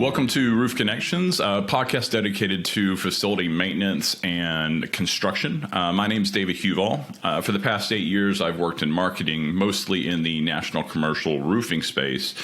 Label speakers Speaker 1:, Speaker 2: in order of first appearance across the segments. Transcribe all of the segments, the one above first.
Speaker 1: Welcome to Roof Connections, a podcast dedicated to facility maintenance and construction. My name is David Huval. For the past 8 years, I've worked in marketing, mostly in the national commercial roofing space,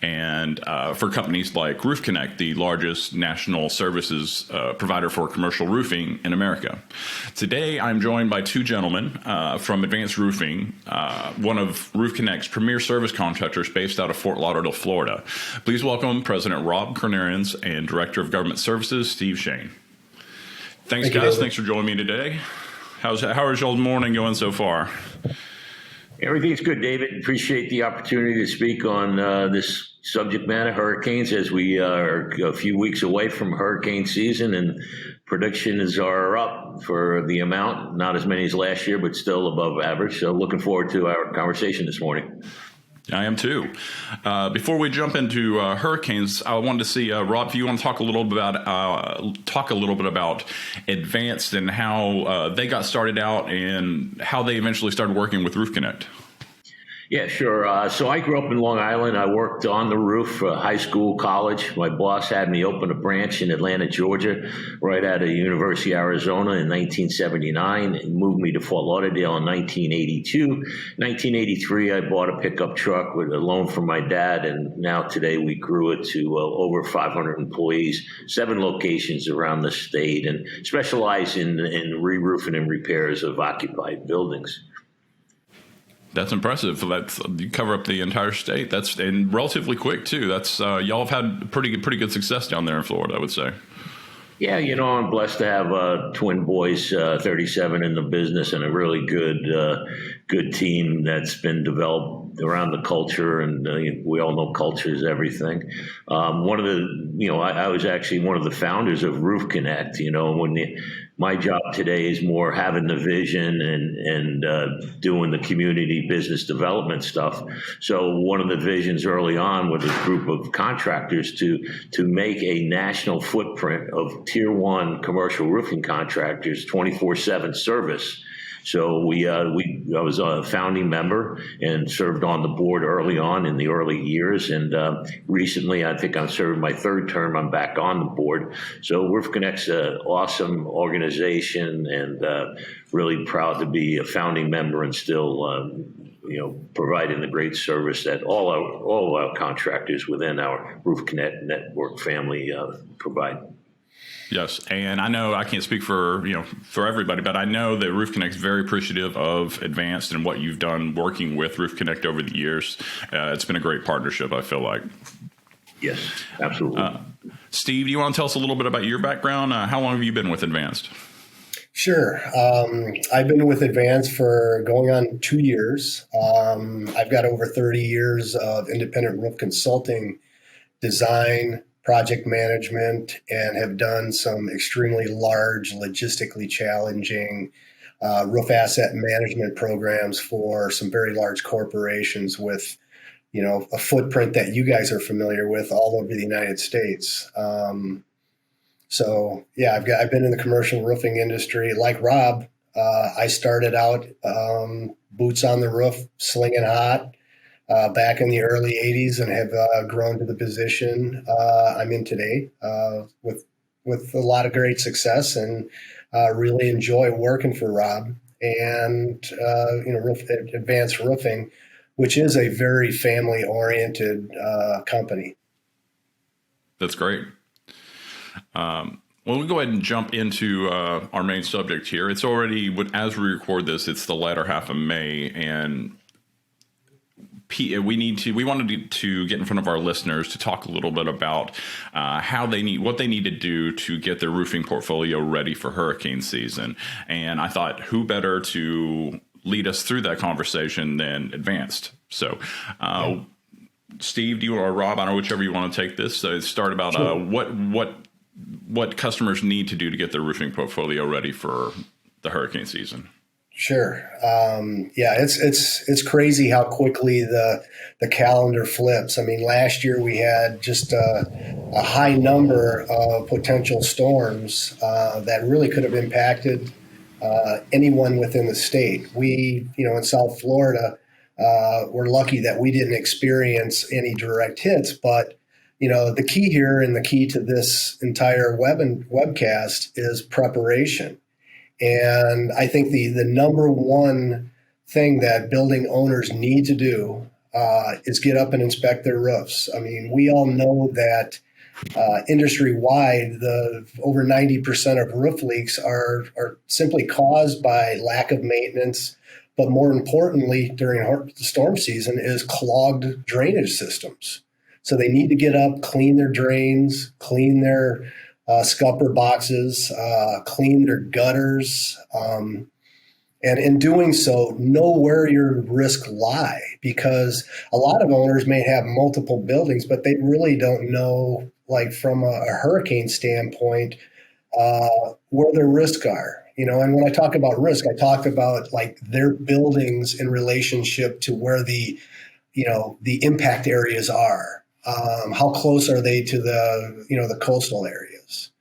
Speaker 1: and for companies like Roof Connect, the largest national services provider for commercial roofing in America. Today, I'm joined by two gentlemen from Advanced Roofing, one of Roof Connect's premier service contractors based out of Fort Lauderdale, Florida. Please welcome President Rob Kornahrens and Director of Government Services, Steve Shane. Thanks, guys. Thanks for joining me today. How is y'all's morning going so far?
Speaker 2: Everything's good, David. Appreciate the opportunity to speak on this subject matter, hurricanes, as we are a few weeks away from hurricane season, and predictions are up for the amount, not as many as last year, but still above average. So looking forward to our conversation this morning.
Speaker 1: I am too. Before we jump into hurricanes, I wanted to see Rob, if you want to talk a little bit about Advanced and how they got started out and how they eventually started working with Roof Connect.
Speaker 2: Yeah, sure. So I grew up in Long Island. I worked on the roof for high school, college. My boss had me open a branch in Atlanta, Georgia, right out of University of Arizona in 1979, and moved me to Fort Lauderdale in 1982. 1983, I bought a pickup truck with a loan from my dad, and now today we grew it to over 500 employees, 7 locations around the state, and specialize in re-roofing and repairs of occupied buildings.
Speaker 1: That's impressive. You cover up the entire state. And relatively quick too. Y'all have had pretty good success down there in Florida, I would say.
Speaker 2: Yeah, I'm blessed to have twin boys, 37 in the business, and a really good team that's been developed around the culture. And we all know culture is everything. I was actually one of the founders of Roof Connect. My job today is more having the vision and doing the community business development stuff. So one of the visions early on with a group of contractors to make a national footprint of tier 1 commercial roofing contractors, 24/7 service. So I was a founding member and served on the board early on in the early years. And recently, I think I'm serving my 3rd term. I'm back on the board. So Roof Connect's an awesome organization, and really proud to be a founding member and still providing the great service that all our contractors within our Roof Connect network family provide.
Speaker 1: Yes, and I know I can't speak for everybody, but I know that Roof Connect is very appreciative of Advanced and what you've done working with Roof Connect over the years. It's been a great partnership, I feel like.
Speaker 2: Yes, absolutely.
Speaker 1: Steve, do you want to tell us a little bit about your background? How long have you been with Advanced?
Speaker 3: Sure. I've been with Advanced for going on 2 years. I've got over 30 years of independent roof consulting, design, project management, and have done some extremely large, logistically challenging roof asset management programs for some very large corporations with, a footprint that you guys are familiar with all over the United States. I've been in the commercial roofing industry. Like Rob, I started out boots on the roof, slinging hot, back in the early 80s, and have grown to the position I'm in today with a lot of great success, and really enjoy working for Rob and Advanced Roofing, which is a very family-oriented company.
Speaker 1: That's great. Well, we'll go ahead and jump into our main subject here. It's already, as we record this, it's the latter half of May, and we wanted to get in front of our listeners to talk a little bit about what they need to do to get their roofing portfolio ready for hurricane season. And I thought, who better to lead us through that conversation than Advanced? So, Steve, or Rob, I don't know, whichever you want to take this. So start about sure. What customers need to do to get their roofing portfolio ready for the hurricane season.
Speaker 3: Sure. It's crazy how quickly the calendar flips. I mean, last year we had just a high number of potential storms that really could have impacted anyone within the state. We, in South Florida, we're lucky that we didn't experience any direct hits, but the key here and the key to this entire webcast is preparation. And I think the number one thing that building owners need to do is get up and inspect their roofs. I mean, we all know that industry-wide, the over 90% of roof leaks are simply caused by lack of maintenance, but more importantly, during the storm season, is clogged drainage systems. So they need to get up, clean their drains, clean their scupper boxes, clean their gutters, and in doing so, know where your risks lie, because a lot of owners may have multiple buildings, but they really don't know, like from a hurricane standpoint, where their risks are. And when I talk about risk, I talk about like their buildings in relationship to where the impact areas are. How close are they to the coastal areas?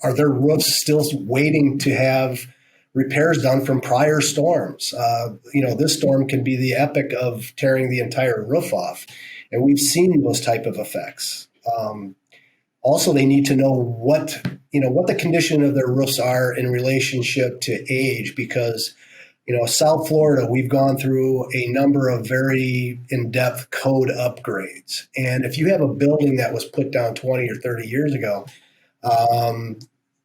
Speaker 3: Are their roofs still waiting to have repairs done from prior storms? This storm can be the epic of tearing the entire roof off, and we've seen those type of effects. Also, they need to know what the condition of their roofs are in relationship to age, because South Florida, we've gone through a number of very in-depth code upgrades, and if you have a building that was put down 20 or 30 years ago,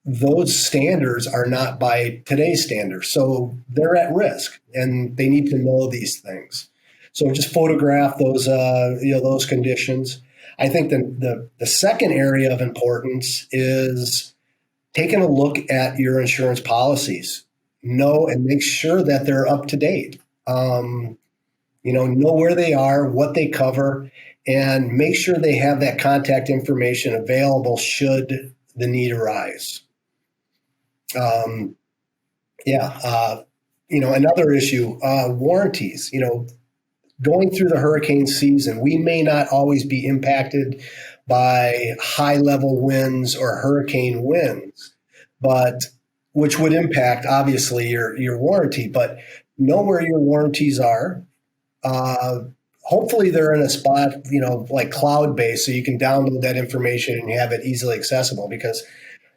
Speaker 3: those standards are not by today's standards. So they're at risk, and they need to know these things. So just photograph those conditions. I think the second area of importance is taking a look at your insurance policies. Know and make sure that they're up to date. Know where they are, what they cover, and make sure they have that contact information available should the need arise. Another issue, warranties. Going through the hurricane season, we may not always be impacted by high level winds or hurricane winds, but which would impact obviously your warranty. But know where your warranties are. Hopefully they're in a spot, like cloud-based, so you can download that information and have it easily accessible. Because,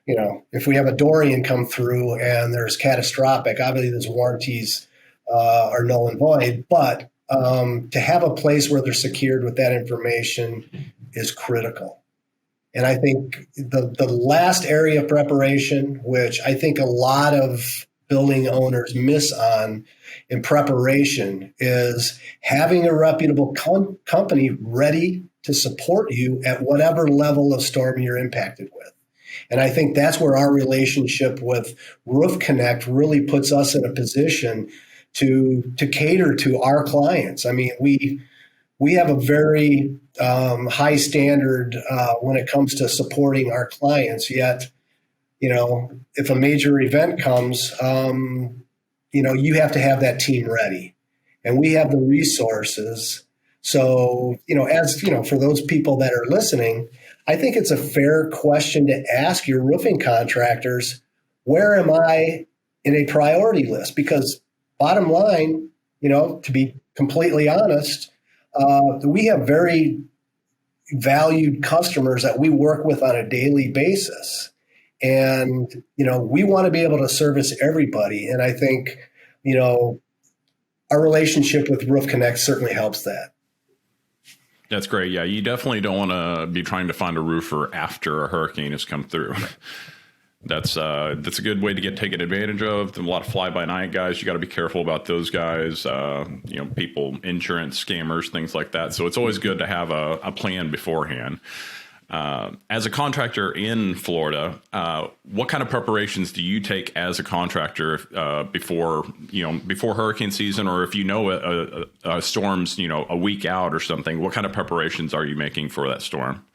Speaker 3: if we have a Dorian come through and there's catastrophic, obviously those warranties are null and void. But to have a place where they're secured with that information is critical. And I think the last area of preparation, which I think a lot of building owners miss on in preparation, is having a reputable company ready to support you at whatever level of storm you're impacted with. And I think that's where our relationship with Roof Connect really puts us in a position to cater to our clients. I mean, we have a very high standard when it comes to supporting our clients. Yet, if a major event comes, you have to have that team ready, and we have the resources. So, for those people that are listening, I think it's a fair question to ask your roofing contractors, where am I in a priority list? Because bottom line, to be completely honest, we have very valued customers that we work with on a daily basis. And, we want to be able to service everybody. And I think, our relationship with Roof Connect certainly helps that.
Speaker 1: That's great. Yeah, you definitely don't want to be trying to find a roofer after a hurricane has come through. That's a good way to get taken advantage of. A lot of fly-by-night guys. You got to be careful about those guys. People, insurance scammers, things like that. So it's always good to have a plan beforehand. As a contractor in Florida, what kind of preparations do you take as a contractor before hurricane season, or if a storm's a week out or something? What kind of preparations are you making for that storm?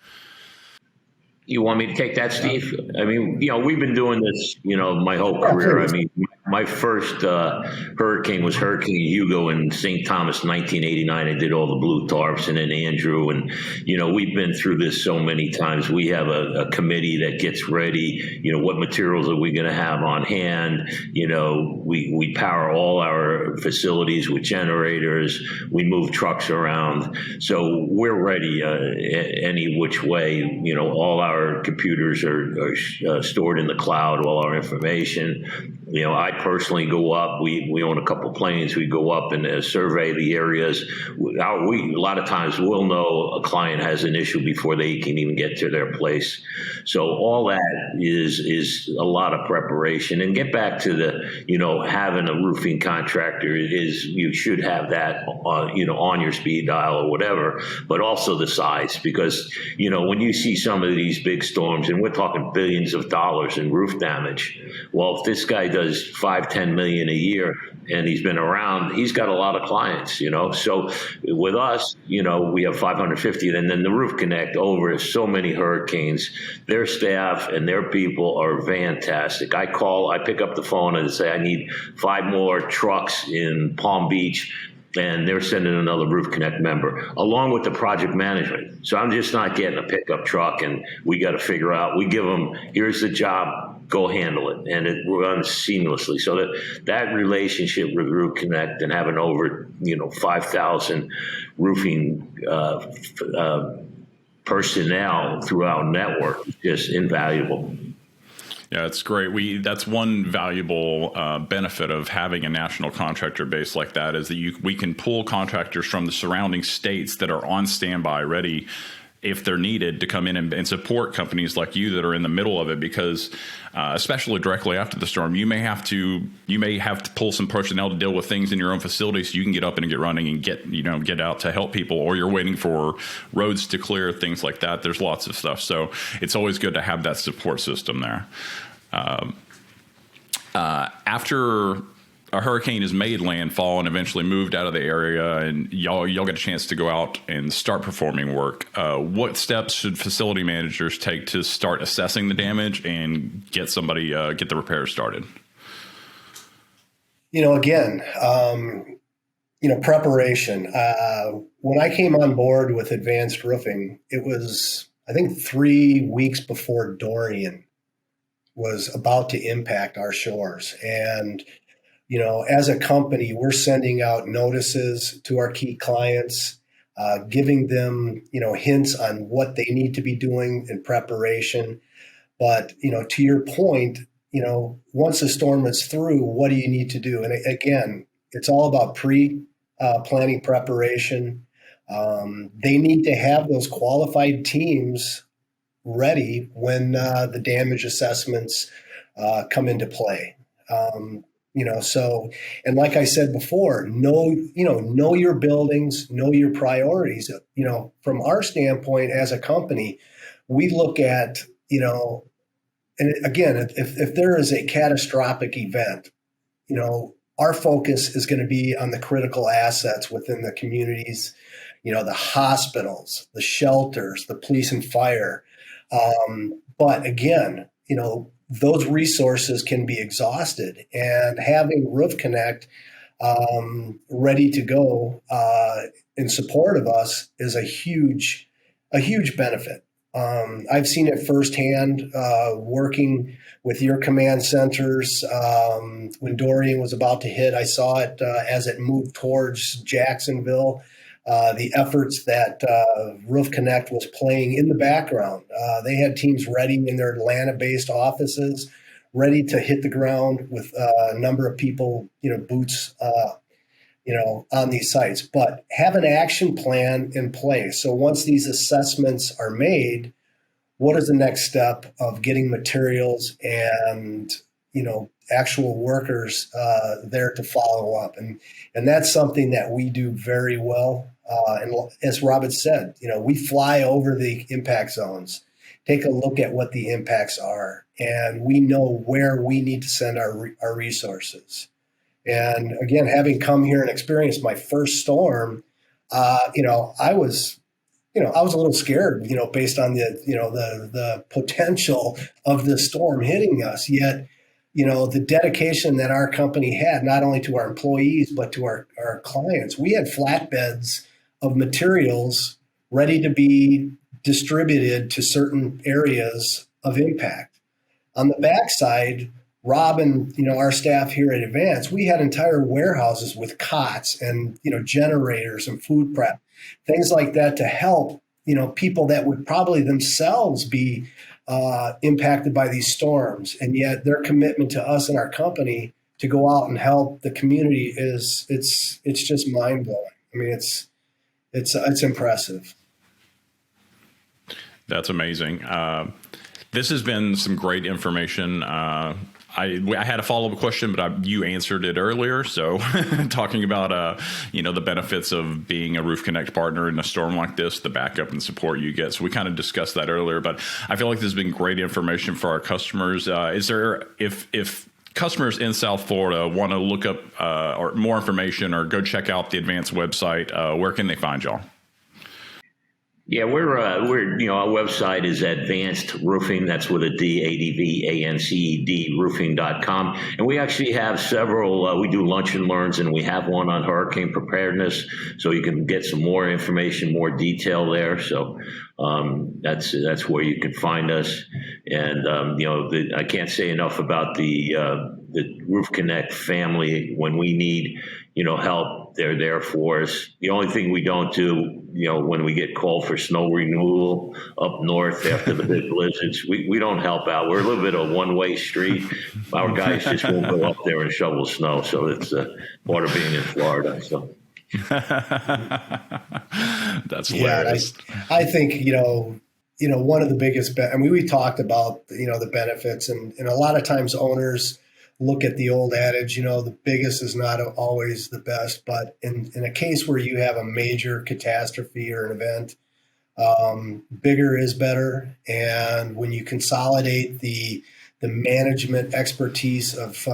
Speaker 2: You want me to take that, Steve? I mean, we've been doing this, my whole career. I mean, My first hurricane was Hurricane Hugo in St. Thomas, 1989. I did all the blue tarps, and then Andrew. And, we've been through this so many times. We have a committee that gets ready. What materials are we going to have on hand? We power all our facilities with generators. We move trucks around. So we're ready any which way. All our computers are stored in the cloud, all our information. I personally go up. We own a couple planes. We go up and survey the areas. We a lot of times we'll know a client has an issue before they can even get to their place. So all that is a lot of preparation. And get back to the having a roofing contractor is you should have that on your speed dial or whatever, but also the size, because when you see some of these big storms, and we're talking billions of dollars in roof damage. Well, if this guy does 5-10 million a year and he's been around, he's got a lot of clients, So with us, we have 550, and then the Roof Connect over so many hurricanes. Their staff and their people are fantastic. I pick up the phone and say, I need 5 more trucks in Palm Beach, and they're sending another Roof Connect member along with the project management. So I'm just not getting a pickup truck and we got to figure out, we give them, here's the job, go handle it. And it runs seamlessly. So that relationship with Roof Connect and having over, 5,000 roofing personnel throughout network is just invaluable.
Speaker 1: Yeah, it's great. That's one valuable benefit of having a national contractor base like that, is that we can pull contractors from the surrounding states that are on standby, ready if they're needed to come in and support companies like you that are in the middle of it, because especially directly after the storm, you may have to pull some personnel to deal with things in your own facility so you can get up and get running and get out to help people, or you're waiting for roads to clear, things like that. There's lots of stuff. So it's always good to have that support system there. After a hurricane has made landfall and eventually moved out of the area, and y'all get a chance to go out and start performing work, what steps should facility managers take to start assessing the damage and get the repairs started?
Speaker 3: Preparation. When I came on board with Advanced Roofing, it was, I think, 3 weeks before Dorian was about to impact our shores. And as a company, we're sending out notices to our key clients, giving them, hints on what they need to be doing in preparation. But, to your point, once the storm is through, what do you need to do? And again, it's all about planning preparation. They need to have those qualified teams ready when the damage assessments come into play. So, and like I said before, know your buildings, know your priorities. From our standpoint as a company, we look at, and again, if there is a catastrophic event, our focus is going to be on the critical assets within the communities, the hospitals, the shelters, the police and fire. But again, those resources can be exhausted, and having Roof Connect ready to go in support of us is a huge benefit. I've seen it firsthand working with your command centers. When Dorian was about to hit, I saw it as it moved towards Jacksonville. The efforts that Roof Connect was playing in the background. They had teams ready in their Atlanta-based offices, ready to hit the ground with a number of people, boots, on these sites. But have an action plan in place. So once these assessments are made, what is the next step of getting materials and, actual workers there to follow up? And that's something that we do very well. And as Robert said, we fly over the impact zones, take a look at what the impacts are, and we know where we need to send our resources. And again, having come here and experienced my first storm, I was a little scared, based on the potential of the storm hitting us. Yet, the dedication that our company had, not only to our employees, but to our clients. We had flatbeds of materials ready to be distributed to certain areas of impact. On the backside, Rob and our staff here at Advance, we had entire warehouses with cots and generators and food prep, things like that to help people that would probably themselves be impacted by these storms, and yet their commitment to us and our company to go out and help the community it's just mind blowing. I mean, it's impressive.
Speaker 1: That's amazing. This has been some great information. I had a follow-up question, but you answered it earlier. So talking about, the benefits of being a Roof Connect partner in a storm like this, the backup and support you get. So we kind of discussed that earlier, but I feel like this has been great information for our customers. Is there, if customers in South Florida want to look up or more information or go check out the Advanced website, where can they find y'all?
Speaker 2: Yeah, we're our website is Advanced Roofing. That's with a D, ADVANCED roofing.com. And we actually have several, we do lunch and learns, and we have one on hurricane preparedness. So you can get some more information, more detail there. So that's where you can find us. And, I can't say enough about the Roof Connect family. When we need, help, they're there for us. The only thing we don't do, when we get called for snow removal up north after the big blizzards, we don't help out. We're a little bit of a one-way street. Our guys just won't go up there and shovel snow. So it's part of being in Florida. So.
Speaker 1: That's hilarious.
Speaker 3: Yeah, I think, one of the biggest, we talked about, the benefits, and a lot of times owners look at the old adage, the biggest is not always the best, but in a case where you have a major catastrophe or an event, bigger is better. And when you consolidate the management expertise of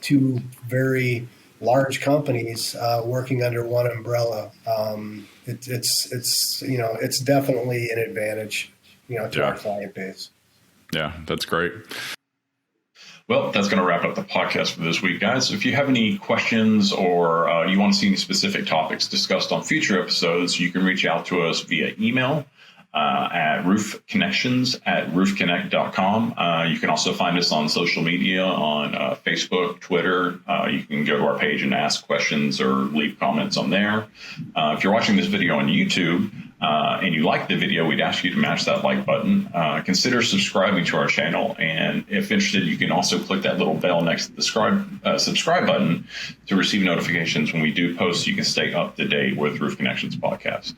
Speaker 3: two very large companies working under one umbrella, it's definitely an advantage, to our client base.
Speaker 1: Yeah, that's great. Well, that's going to wrap up the podcast for this week, guys. If you have any questions or you want to see any specific topics discussed on future episodes, you can reach out to us via email at roofconnections@roofconnect.com. You can also find us on social media on Facebook, Twitter. You can go to our page and ask questions or leave comments on there. If you're watching this video on YouTube, and you like the video, we'd ask you to mash that like button. Consider subscribing to our channel. And if interested, you can also click that little bell next to the subscribe button to receive notifications when we do post, so you can stay up to date with Roof Connections podcast.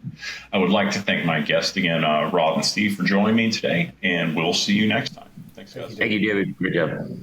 Speaker 1: I would like to thank my guests again, Rob and Steve, for joining me today, and we'll see you next time. Thanks, guys.
Speaker 2: Thank you, David. Good job.